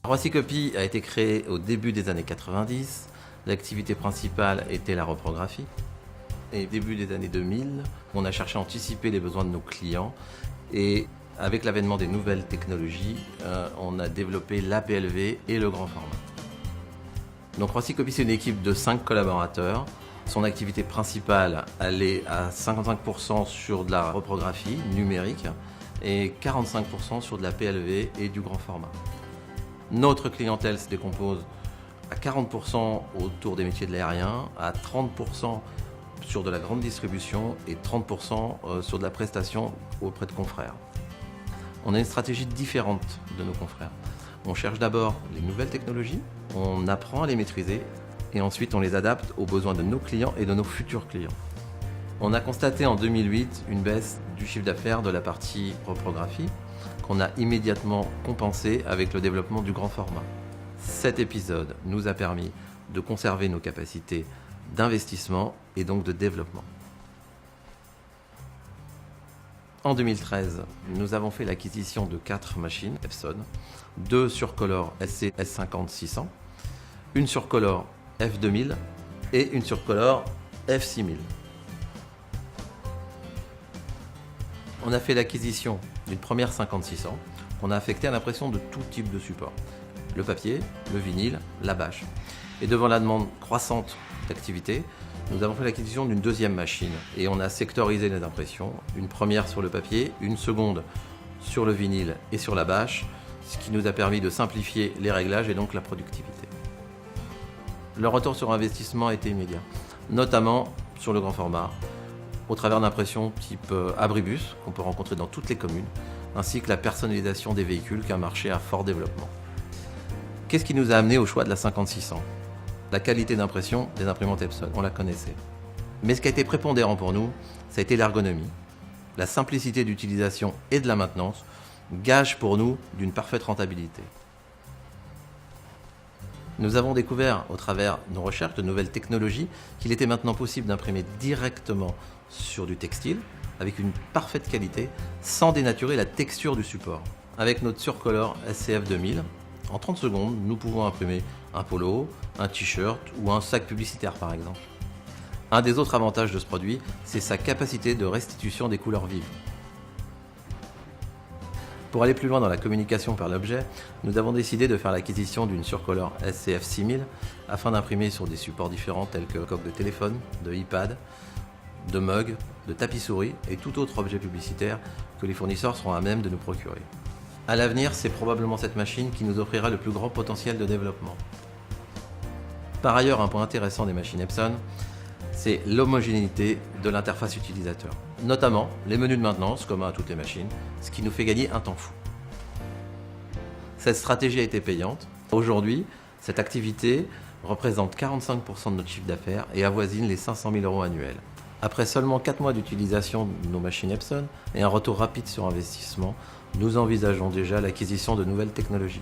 Roissy Copy a été créé au début des années 90. L'activité principale était la reprographie. Et au début des années 2000, on a cherché à anticiper les besoins de nos clients. Et avec l'avènement des nouvelles technologies, on a développé l'APLV et le grand format. Donc Roissy Copy, c'est une équipe de 5 collaborateurs. Son activité principale, elle est à 55% sur de la reprographie numérique et 45% sur de la PLV et du grand format. Notre clientèle se décompose à 40% autour des métiers de l'aérien, à 30% sur de la grande distribution et 30% sur de la prestation auprès de confrères. On a une stratégie différente de nos confrères. On cherche d'abord les nouvelles technologies, on apprend à les maîtriser et ensuite on les adapte aux besoins de nos clients et de nos futurs clients. On a constaté en 2008 une baisse du chiffre d'affaires de la partie reprographie qu'on a immédiatement compensé avec le développement du grand format. Cet épisode nous a permis de conserver nos capacités d'investissement et donc de développement. En 2013, nous avons fait l'acquisition de 4 machines Epson, 2 Surcolor SC S50-600, une Surcolor F2000 et une Surcolor F6000. On a fait l'acquisition d'une première 50-600 qu'on a affectée à l'impression de tout type de support. Le papier, le vinyle, la bâche. Et devant la demande croissante d'activité, nous avons fait l'acquisition d'une deuxième machine et on a sectorisé les impressions, une première sur le papier, une seconde sur le vinyle et sur la bâche, ce qui nous a permis de simplifier les réglages et donc la productivité. Le retour sur investissement a été immédiat, notamment sur le grand format, au travers d'impressions type abribus qu'on peut rencontrer dans toutes les communes, ainsi que la personnalisation des véhicules qu'un marché à fort développement. Qu'est-ce qui nous a amené au choix de la 50-600 ? La qualité d'impression des imprimantes Epson, on la connaissait. Mais ce qui a été prépondérant pour nous, ça a été l'ergonomie, la simplicité d'utilisation et de la maintenance, gage pour nous d'une parfaite rentabilité. Nous avons découvert au travers de nos recherches de nouvelles technologies qu'il était maintenant possible d'imprimer directement sur du textile avec une parfaite qualité sans dénaturer la texture du support. Avec notre Surcolor SCF 2000, en 30 secondes, nous pouvons imprimer un polo, un t-shirt ou un sac publicitaire par exemple. Un des autres avantages de ce produit, c'est sa capacité de restitution des couleurs vives. Pour aller plus loin dans la communication par l'objet, nous avons décidé de faire l'acquisition d'une Surcolor SCF 6000 afin d'imprimer sur des supports différents tels que coque de téléphone, de iPad, de mug, de tapis souris et tout autre objet publicitaire que les fournisseurs seront à même de nous procurer. À l'avenir, c'est probablement cette machine qui nous offrira le plus grand potentiel de développement. Par ailleurs, un point intéressant des machines Epson, c'est l'homogénéité de l'interface utilisateur. Notamment les menus de maintenance, communs à toutes les machines, ce qui nous fait gagner un temps fou. Cette stratégie a été payante. Aujourd'hui, cette activité représente 45% de notre chiffre d'affaires et avoisine les 500 000 € annuels. Après seulement 4 mois d'utilisation de nos machines Epson et un retour rapide sur investissement, nous envisageons déjà l'acquisition de nouvelles technologies.